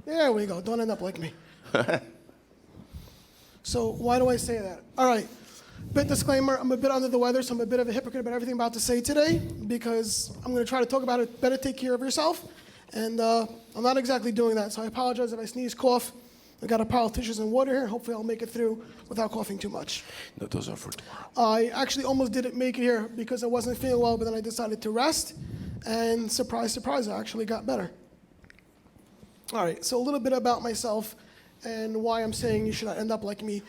There we go. Don't end up like me. So why do I say that? All right. Bit disclaimer, I'm a bit under the weather, so I'm a bit of a hypocrite about everything I'm about to say today because I'm going to try to talk about it, better take care of yourself. And I'm not exactly doing that, so I apologize if I sneeze, cough. I got a pile of tissues and water here. Hopefully I'll make it through without coughing too much. No, those are for tomorrow. I actually almost didn't make it here because I wasn't feeling well, but then I decided to rest. And surprise, surprise, I actually got better. All right, so a little bit about myself and why I'm saying you should not end up like me.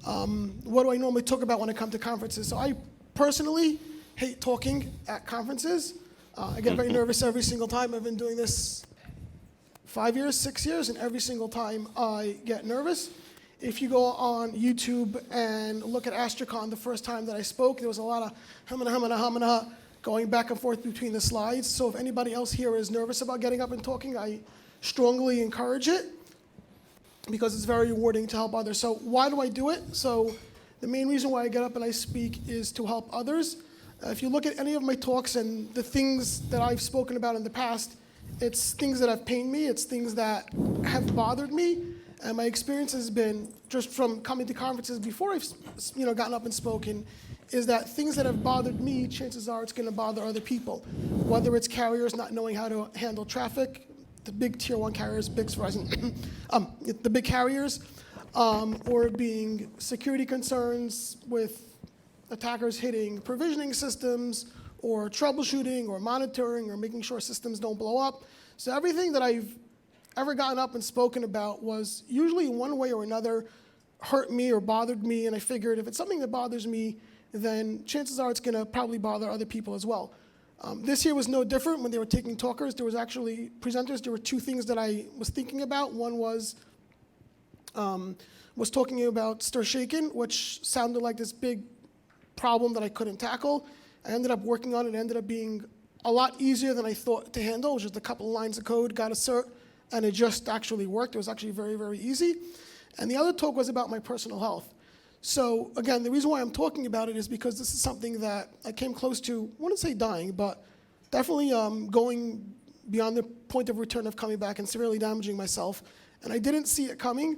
What do I normally talk about when I come to conferences? So I personally hate talking at conferences. I get very nervous every single time. I've been doing this 5 years, 6 years, and every single time I get nervous. If you go on YouTube and look at AstraCon, the first time that I spoke, there was a lot of humana going back and forth between the slides. So if anybody else here is nervous about getting up and talking, I strongly encourage it because it's very rewarding to help others. So why do I do it? So the main reason why I get up and I speak is to help others. If you look at any of my talks and the things that I've spoken about in the past, it's things that have pained me, it's things that have bothered me, and my experience has been, just from coming to conferences before I've gotten up and spoken, is that things that have bothered me, chances are it's going to bother other people. Whether it's carriers not knowing how to handle traffic, the big tier 1 carriers, big Verizon, the big carriers, or being security concerns with attackers hitting provisioning systems, or troubleshooting, or monitoring, or making sure systems don't blow up. So everything that I've ever gotten up and spoken about was usually in one way or another hurt me or bothered me, and I figured if it's something that bothers me, then chances are it's gonna probably bother other people as well. This year was no different. When they were taking talkers, there was actually presenters, there were 2 things that I was thinking about. One was talking about stir shaken, which sounded like this big problem that I couldn't tackle. I ended up working on it. It ended up being a lot easier than I thought to handle. It was just a couple of lines of code, got a cert, and it just actually worked. It was actually very, very easy. And the other talk was about my personal health. So again, the reason why I'm talking about it is because this is something that I came close to, I wouldn't say dying, but definitely going beyond the point of return of coming back and severely damaging myself. And I didn't see it coming.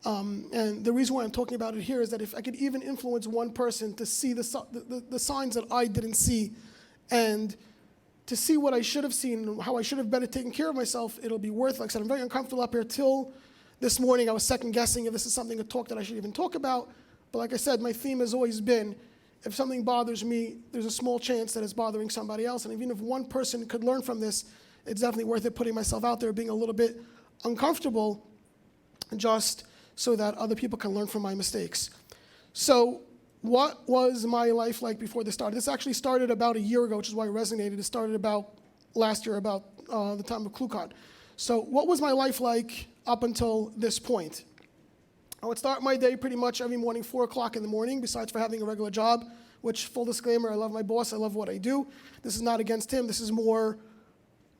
And the reason why I'm talking about it here is that if I could even influence one person to see the signs that I didn't see, and to see what I should have seen, and how I should have better taken care of myself, it'll be worth it. Like I said, I'm very uncomfortable up here till this morning. I was second guessing if this is something, a talk that I should even talk about. But like I said, my theme has always been, if something bothers me, there's a small chance that it's bothering somebody else. And even if one person could learn from this, it's definitely worth it putting myself out there, being a little bit uncomfortable, just so that other people can learn from my mistakes. So what was my life like before this started? This actually started about a year ago, which is why it resonated. It started about last year, about the time of ClueCon. So what was my life like up until this point? I would start my day pretty much every morning, 4 o'clock in the morning, besides for having a regular job, which, full disclaimer, I love my boss, I love what I do. This is not against him, this is more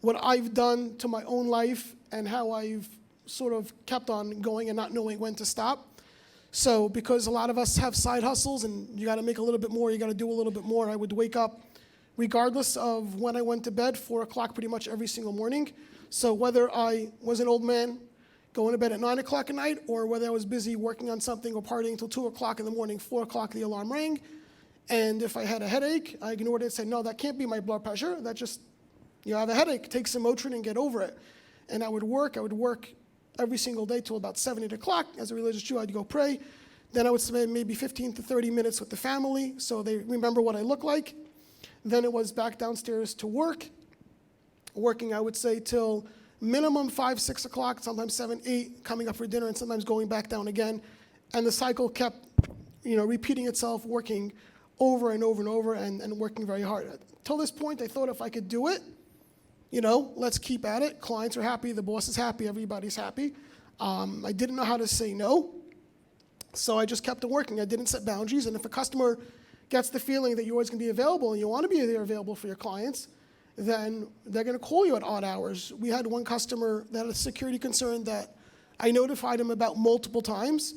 what I've done to my own life and how I've sort of kept on going and not knowing when to stop. So because a lot of us have side hustles and you gotta make a little bit more, you gotta do a little bit more, I would wake up regardless of when I went to bed, 4 o'clock pretty much every single morning. So whether I was an old man going to bed at 9 o'clock at night, or whether I was busy working on something or partying until 2 o'clock in the morning, 4 o'clock the alarm rang. And if I had a headache, I ignored it and said, no, that can't be my blood pressure. That just, you have a headache, take some Motrin and get over it. And I would work every single day till about 7, 8 o'clock. As a religious Jew, I'd go pray. Then I would spend maybe 15 to 30 minutes with the family so they remember what I look like. Then it was back downstairs to work. Working, I would say, till minimum 5, 6 o'clock, sometimes 7, 8, coming up for dinner, and sometimes going back down again. And the cycle kept, repeating itself, working over and over and over, and working very hard. Till this point, I thought if I could do it, let's keep at it. Clients are happy, the boss is happy, everybody's happy. I didn't know how to say no, so I just kept on working. I didn't set boundaries, and if a customer gets the feeling that you're always going to be available and you want to be there available for your clients, then they're going to call you at odd hours. We had one customer that had a security concern that I notified him about multiple times,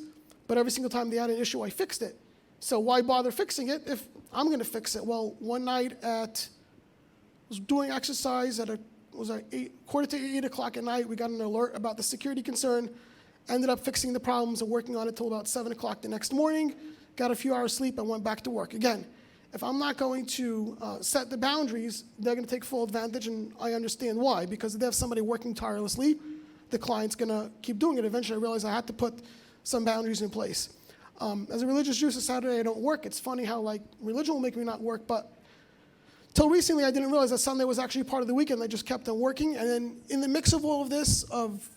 but every single time they had an issue, I fixed it. So why bother fixing it if I'm going to fix it? Well, one night I was doing exercise at a quarter to 8 o'clock at night, we got an alert about the security concern, ended up fixing the problems and working on it till about 7 o'clock the next morning, got a few hours sleep and went back to work. Again, if I'm not going to set the boundaries, they're going to take full advantage, and I understand why, because if they have somebody working tirelessly, the client's going to keep doing it. Eventually I realized I had to put some boundaries in place. As a religious Jew, so Saturday I don't work. It's funny how religion will make me not work, but till recently I didn't realize that Sunday was actually part of the weekend. I just kept on working, and then in the mix of all of this, of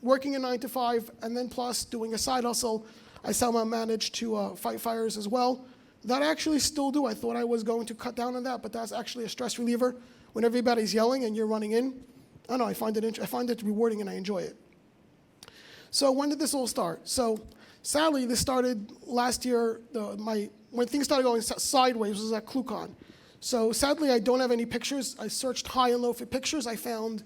working a 9 to 5, and then plus doing a side hustle, I somehow managed to fight fires as well. That I actually still do. I thought I was going to cut down on that, but that's actually a stress reliever when everybody's yelling and you're running in. I don't know, I find it rewarding and I enjoy it. So when did this all start? So sadly, this started last year, when things started going sideways was at ClueCon. So sadly, I don't have any pictures. I searched high and low for pictures. I found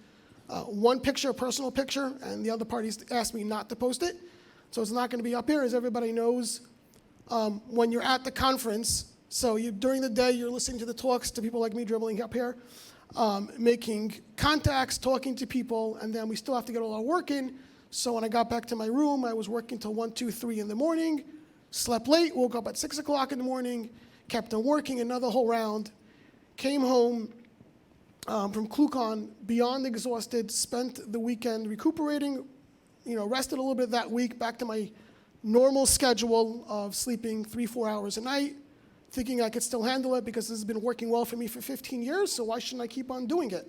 one picture, a personal picture, and the other parties asked me not to post it. So it's not going to be up here. As everybody knows, when you're at the conference, so during the day, you're listening to the talks to people like me dribbling up here, making contacts, talking to people, and then we still have to get all our work in. So when I got back to my room, I was working till 1, 2, 3 in the morning, slept late, woke up at 6 o'clock in the morning, kept on working another whole round, came home from ClueCon beyond exhausted, spent the weekend recuperating, rested a little bit that week, back to my normal schedule of sleeping 3-4 hours a night, thinking I could still handle it because this has been working well for me for 15 years, so why shouldn't I keep on doing it?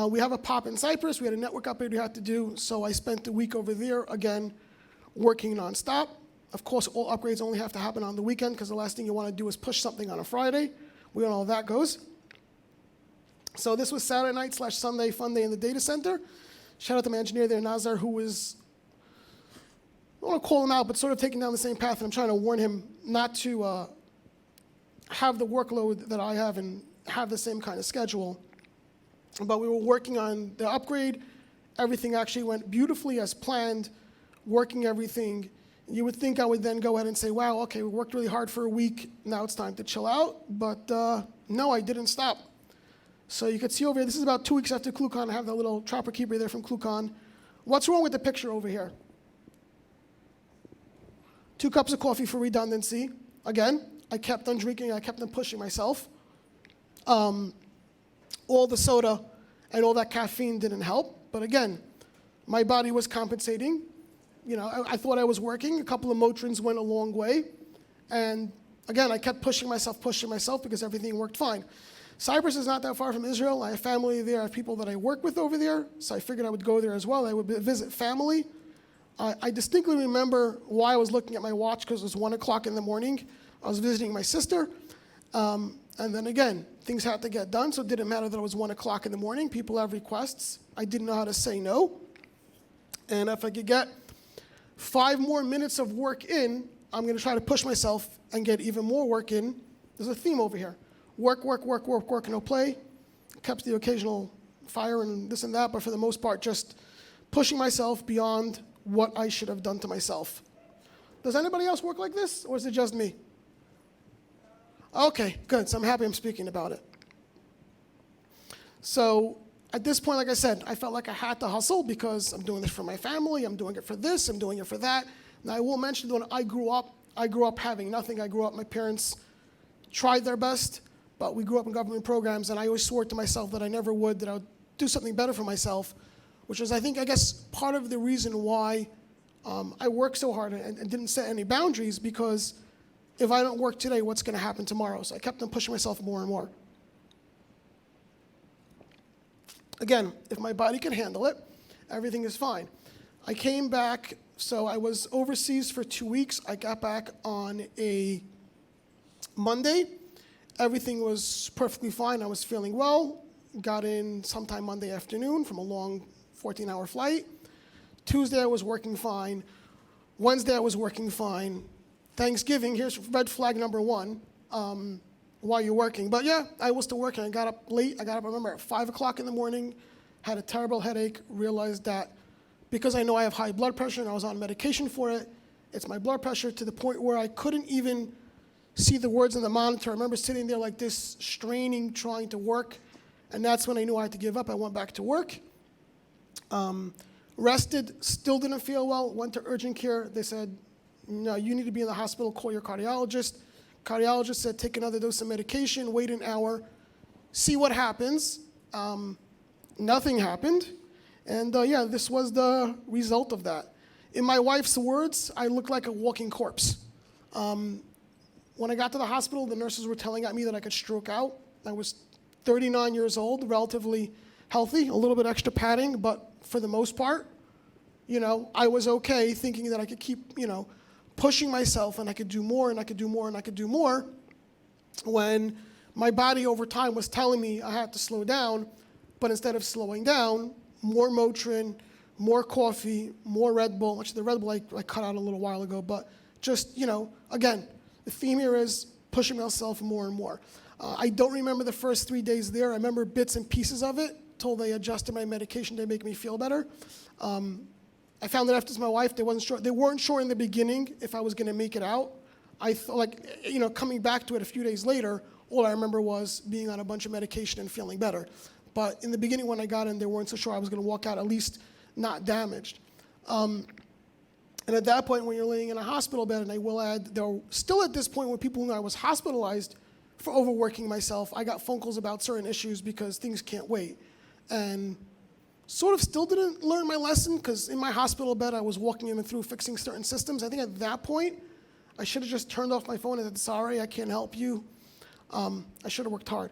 We have a pop in Cyprus. We had a network upgrade we had to do, so I spent the week over there, again, working nonstop. Of course, all upgrades only have to happen on the weekend because the last thing you want to do is push something on a Friday. We all know how that goes. So this was Saturday night / Sunday fun day in the data center. Shout out to my engineer there, Nazar, who was, I don't want to call him out, but sort of taking down the same path, and I'm trying to warn him not to have the workload that I have and have the same kind of schedule. But we were working on the upgrade. Everything actually went beautifully as planned, working everything. You would think I would then go ahead and say, wow, okay, we worked really hard for a week. Now it's time to chill out. But no, I didn't stop. So you can see over here, this is about 2 weeks after ClueCon. I have that little Trapper Keeper there from ClueCon. What's wrong with the picture over here? 2 cups of coffee for redundancy. Again, I kept on drinking. I kept on pushing myself. All the soda and all that caffeine didn't help. But again, my body was compensating. I thought I was working. A couple of Motrins went a long way. And again, I kept pushing myself because everything worked fine. Cyprus is not that far from Israel. I have family there. I have people that I work with over there. So I figured I would go there as well. I would visit family. I distinctly remember why I was looking at my watch because it was 1 o'clock in the morning. I was visiting my sister. And then again, things had to get done, so it didn't matter that it was 1 o'clock in the morning. People have requests. I didn't know how to say no. And if I could get 5 more minutes of work in, I'm going to try to push myself and get even more work in. There's a theme over here. Work, no play. Kept the occasional fire and this and that, but for the most part, just pushing myself beyond what I should have done to myself. Does anybody else work like this, or is it just me? Okay, good. So I'm happy I'm speaking about it. So at this point, like I said, I felt like I had to hustle because I'm doing this for my family, I'm doing it for this, I'm doing it for that. Now I will mention that when I grew up having nothing. My parents tried their best, but we grew up in government programs, and I always swore to myself that I never would, that I would do something better for myself, which was, I guess, part of the reason why I worked so hard and didn't set any boundaries, because if I don't work today, what's going to happen tomorrow? So I kept on pushing myself more and more. Again, if my body can handle it, everything is fine. I came back, so I was overseas for 2 weeks. I got back on a Monday. Everything was perfectly fine. I was feeling well. Got in sometime Monday afternoon from a long 14-hour flight. Tuesday, I was working fine. Wednesday, I was working fine. Thanksgiving, here's red flag number 1, while you're working. But yeah, I was still working. I got up late. I remember, at 5 o'clock in the morning, had a terrible headache, realized that because I know I have high blood pressure and I was on medication for it, it's my blood pressure to the point where I couldn't even see the words on the monitor. I remember sitting there like this, straining, trying to work, And that's when I knew I had to give up. I went back to work. Rested, still didn't feel well, went to urgent care. They said, no, you need to be in the hospital, call your cardiologist. Cardiologist said, take another dose of medication, wait an hour, see what happens. Nothing happened. And yeah, this was the result of that. In my wife's words, I looked like a walking corpse. When I got to the hospital, the nurses were telling me that I could stroke out. I was 39 years old, relatively healthy, a little bit extra padding, but for the most part, I was okay, thinking that I could keep, pushing myself and I could do more and I could do more and I could do more, when my body over time was telling me I had to slow down, but instead of slowing down, more Motrin, more coffee, more Red Bull. Actually, the Red Bull I cut out a little while ago, but just, again, the theme here is pushing myself more and more. I don't remember the first 3 days there. I remember bits and pieces of it till they adjusted my medication to make me feel better. I found that after my wife, they weren't sure in the beginning if I was going to make it out. I thought, coming back to it a few days later, all I remember was being on a bunch of medication and feeling better. But in the beginning when I got in, they weren't so sure I was going to walk out, at least not damaged. And at that point, when you're laying in a hospital bed, and I will add, there were still at this point when people knew I was hospitalized for overworking myself, I got phone calls about certain issues because things can't wait. And sort of still didn't learn my lesson, because in my hospital bed, I was walking them through fixing certain systems. I think at that point, I should have just turned off my phone and said, sorry, I can't help you. I should have worked hard.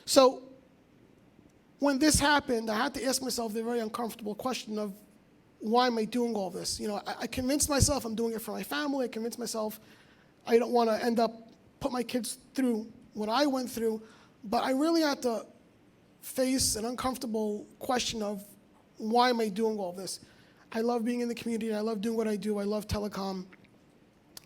So when this happened, I had to ask myself the very uncomfortable question of, why am I doing all this? I convinced myself I'm doing it for my family. I convinced myself I don't want to put my kids through what I went through. But I really had to face an uncomfortable question of, why am I doing all this? I love being in the community. I love doing what I do. I love telecom.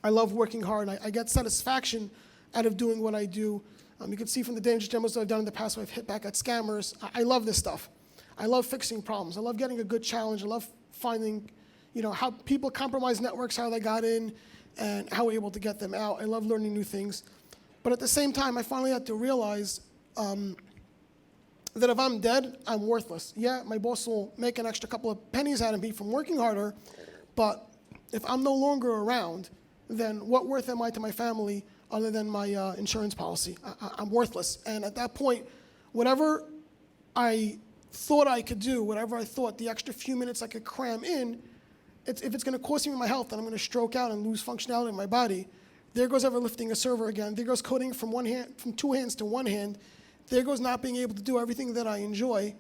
I love working hard. I get satisfaction out of doing what I do. You can see from the dangerous demos that I've done in the past where I've hit back at scammers. I love this stuff. I love fixing problems. I love getting a good challenge. I love finding, how people compromise networks, how they got in, and how we're able to get them out. I love learning new things. But at the same time, I finally had to realize that if I'm dead, I'm worthless. Yeah, my boss will make an extra couple of pennies out of me from working harder, but if I'm no longer around, then what worth am I to my family other than my insurance policy? I'm worthless. And at that point, whatever I thought I could do, whatever I thought the extra few minutes I could cram in, if it's going to cost me my health and I'm going to stroke out and lose functionality in my body, there goes ever lifting a server again. There goes coding from two hands to one hand. There goes not being able to do everything that I enjoy.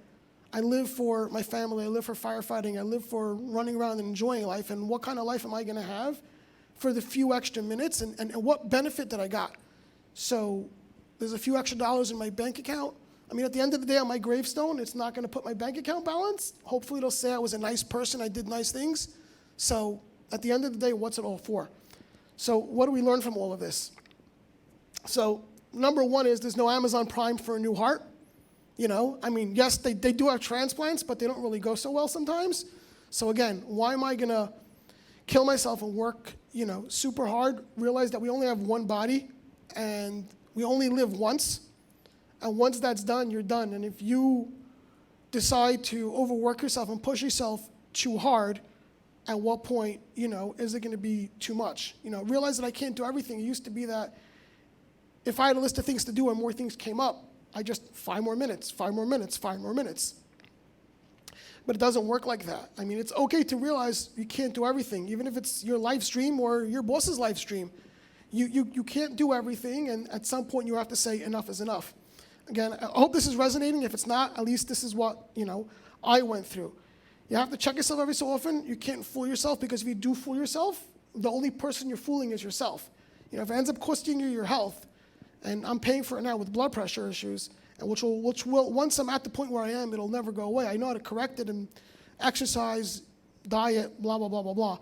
I live for my family. I live for firefighting. I live for running around and enjoying life. And what kind of life am I going to have for the few extra minutes? And what benefit did I got? So there's a few extra dollars in my bank account. I mean, at the end of the day, on my gravestone, it's not going to put my bank account balance. Hopefully, it'll say I was a nice person. I did nice things. So at the end of the day, what's it all for? So what do we learn from all of this? So number one is there's no Amazon Prime for a new heart. I mean, yes, they do have transplants, but they don't really go so well sometimes. So again, why am I going to kill myself and work, super hard, realize that we only have one body and we only live once. And once that's done, you're done. And if you decide to overwork yourself and push yourself too hard, at what point, is it going to be too much? Realize that I can't do everything. It used to be that if I had a list of things to do and more things came up, I just 5 more minutes, 5 more minutes, 5 more minutes. But it doesn't work like that. I mean, it's okay to realize you can't do everything, even if it's your live stream or your boss's live stream. You can't do everything, and at some point you have to say enough is enough. Again, I hope this is resonating. If it's not, at least this is what, I went through. You have to check yourself every so often. You can't fool yourself, because if you do fool yourself, the only person you're fooling is yourself. If it ends up costing you your health, and I'm paying for it now with blood pressure issues, and which will once I'm at the point where I am, it'll never go away. I know how to correct it and exercise, diet, blah, blah, blah, blah, blah.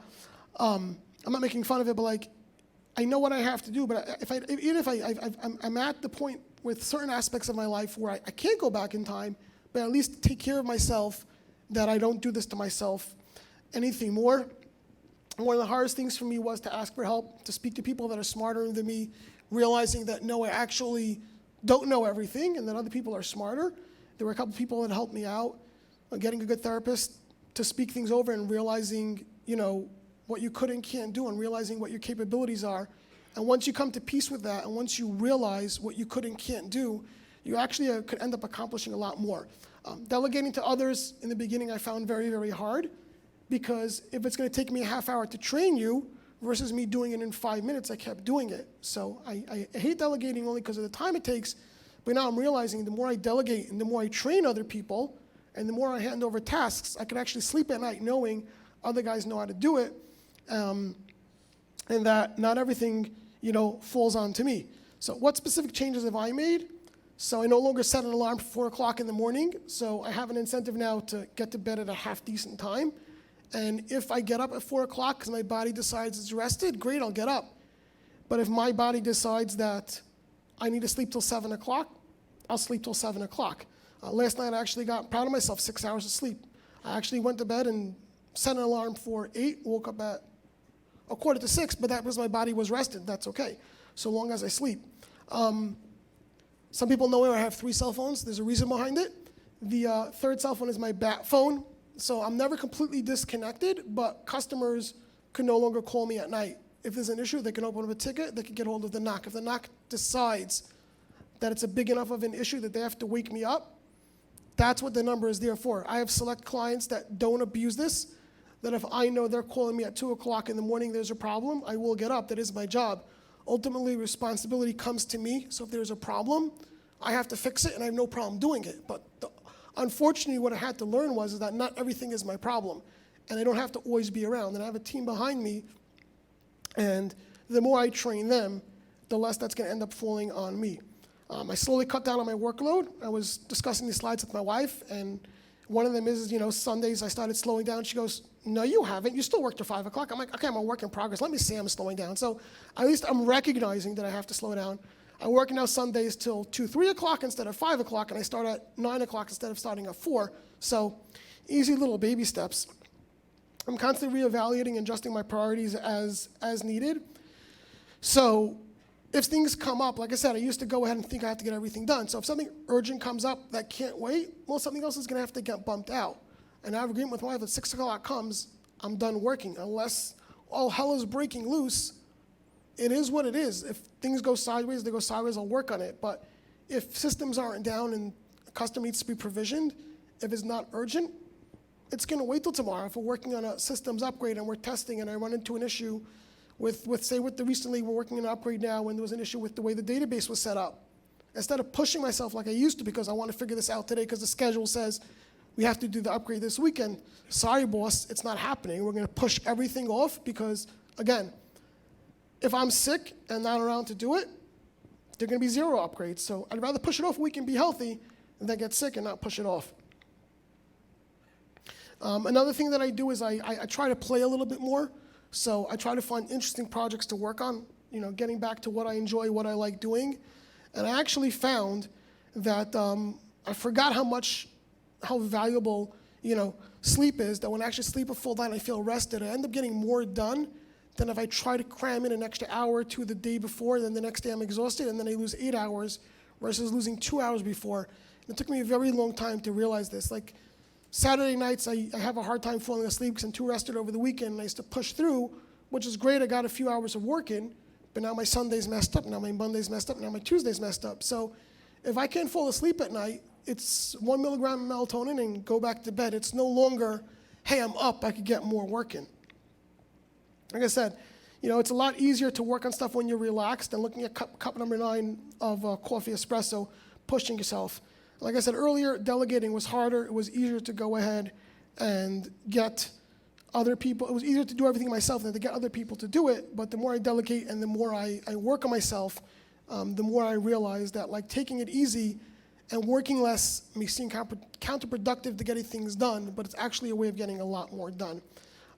I'm not making fun of it, but I know what I have to do. But even if I'm at the point with certain aspects of my life where I can't go back in time, but at least take care of myself, that I don't do this to myself anything more. And one of the hardest things for me was to ask for help, to speak to people that are smarter than me, realizing that no, I actually don't know everything, and that other people are smarter. There were a couple people that helped me out on getting a good therapist to speak things over and realizing, what you could and can't do and realizing what your capabilities are. And once you come to peace with that, and once you realize what you could and can't do, you actually could end up accomplishing a lot more. Delegating to others in the beginning I found very, very hard, because if it's going to take me a half hour to train you versus me doing it in 5 minutes, I kept doing it. So I hate delegating only because of the time it takes, but now I'm realizing the more I delegate and the more I train other people and the more I hand over tasks, I can actually sleep at night knowing other guys know how to do it, and that not everything falls onto me. So what specific changes have I made? So I no longer set an alarm for 4 o'clock in the morning, so I have an incentive now to get to bed at a half-decent time. And if I get up at 4 o'clock because my body decides it's rested, great, I'll get up. But if my body decides that I need to sleep till 7 o'clock, I'll sleep till 7 o'clock. Last night I actually got proud of myself, 6 hours of sleep. I actually went to bed and set an alarm for 8, woke up at 5:45, but that was my body was rested. That's okay, so long as I sleep. Some people know I have 3 cell phones. There's a reason behind it. The third cell phone is my bat phone, so I'm never completely disconnected, but customers can no longer call me at night. If there's an issue, they can open up a ticket, they can get hold of the NOC. If the NOC decides that it's a big enough of an issue that they have to wake me up, that's what the number is there for. I have select clients that don't abuse this, that if I know they're calling me at 2 o'clock in the morning, there's a problem, I will get up. That is my job. Ultimately, responsibility comes to me, so if there's a problem, I have to fix it, and I have no problem doing it. But unfortunately, what I had to learn is that not everything is my problem, and I don't have to always be around. And I have a team behind me, and the more I train them, the less that's going to end up falling on me. I slowly cut down on my workload. I was discussing these slides with my wife, and one of them is, Sundays I started slowing down. She goes, "No, you haven't. You still work till 5 o'clock." I'm like, "Okay, I'm a work in progress. Let me see I'm slowing down." So at least I'm recognizing that I have to slow down. I work now Sundays till 2, 3 o'clock instead of 5 o'clock, and I start at 9 o'clock instead of starting at 4. So easy little baby steps. I'm constantly reevaluating and adjusting my priorities as needed. So if things come up, like I said, I used to go ahead and think I have to get everything done. So if something urgent comes up that can't wait, well, something else is going to have to get bumped out. And I have an agreement with my wife that 6 o'clock comes, I'm done working. Unless all hell is breaking loose, it is what it is. If things go sideways, they go sideways, I'll work on it. But if systems aren't down and a customer needs to be provisioned, if it's not urgent, it's going to wait till tomorrow. If we're working on a systems upgrade and we're testing and I run into an issue recently we're working on an upgrade now when there was an issue with the way the database was set up. Instead of pushing myself like I used to because I want to figure this out today because the schedule says we have to do the upgrade this weekend. Sorry, boss, it's not happening. We're going to push everything off because, again, if I'm sick and not around to do it, there are going to be 0 upgrades. So I'd rather push it off a week and be healthy than get sick and not push it off. Another thing that I do is I try to play a little bit more. So I try to find interesting projects to work on, getting back to what I enjoy, what I like doing. And I actually found that I forgot how valuable, sleep is, that when I actually sleep a full night, I feel rested. I end up getting more done than if I try to cram in an extra hour or 2 the day before, then the next day I'm exhausted, and then I lose 8 hours versus losing 2 hours before. And it took me a very long time to realize this. Like, Saturday nights, I have a hard time falling asleep because I'm too rested over the weekend, and I used to push through, which is great. I got a few hours of work in, but now my Sunday's messed up, now my Monday's messed up, now my Tuesday's messed up. So if I can't fall asleep at night, it's 1 milligram of melatonin and go back to bed. It's no longer, hey, I'm up, I could get more work in. Like I said, it's a lot easier to work on stuff when you're relaxed and looking at cup number 9 of coffee espresso, pushing yourself. Like I said earlier, delegating was harder. It was easier to go ahead and get other people. It was easier to do everything myself than to get other people to do it. But the more I delegate and the more I work on myself, the more I realize that taking it easy and working less may seem counterproductive to getting things done, but it's actually a way of getting a lot more done.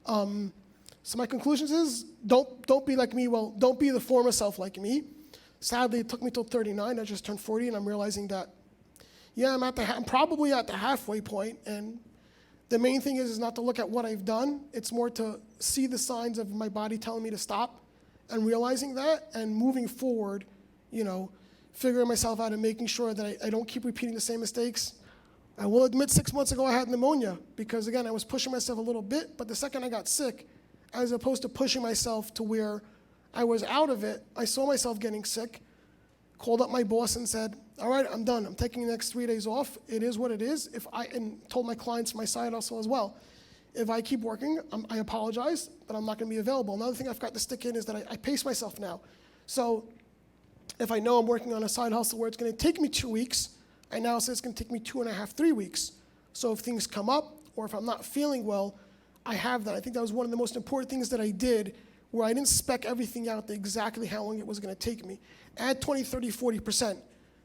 So my conclusions is don't be like me. Well, don't be the former self like me. Sadly, it took me till 39. I just turned 40, and I'm realizing that. Yeah, I'm probably at the halfway point, and the main thing is not to look at what I've done. It's more to see the signs of my body telling me to stop and realizing that and moving forward, figuring myself out and making sure that I don't keep repeating the same mistakes. I will admit 6 months ago I had pneumonia because, again, I was pushing myself a little bit, but the second I got sick, as opposed to pushing myself to where I was out of it, I saw myself getting sick, called up my boss and said, all right, I'm done. I'm taking the next 3 days off. It is what it is. And told my clients, my side hustle as well, if I keep working, I apologize, but I'm not going to be available. Another thing I've got to stick in is that I pace myself now. So if I know I'm working on a side hustle where it's going to take me 2 weeks, I now say it's going to take me 2.5, 3 weeks. So if things come up or if I'm not feeling well, I have that. I think that was one of the most important things that I did, where I didn't spec everything out to exactly how long it was going to take me. Add 20, 30, 40%.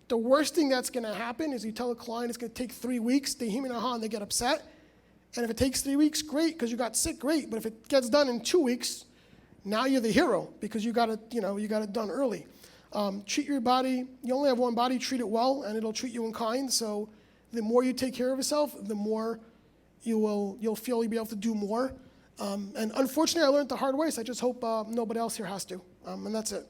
The worst thing that's going to happen is you tell a client it's going to take 3 weeks, they hear me and they get upset. And if it takes 3 weeks, great, because you got sick, great. But if it gets done in 2 weeks, now you're the hero because you got it done early. Treat your body. You only have one body. Treat it well, and it'll treat you in kind. So the more you take care of yourself, the more you'll feel you'll be able to do more. And unfortunately, I learned the hard way. So I just hope nobody else here has to. And that's it.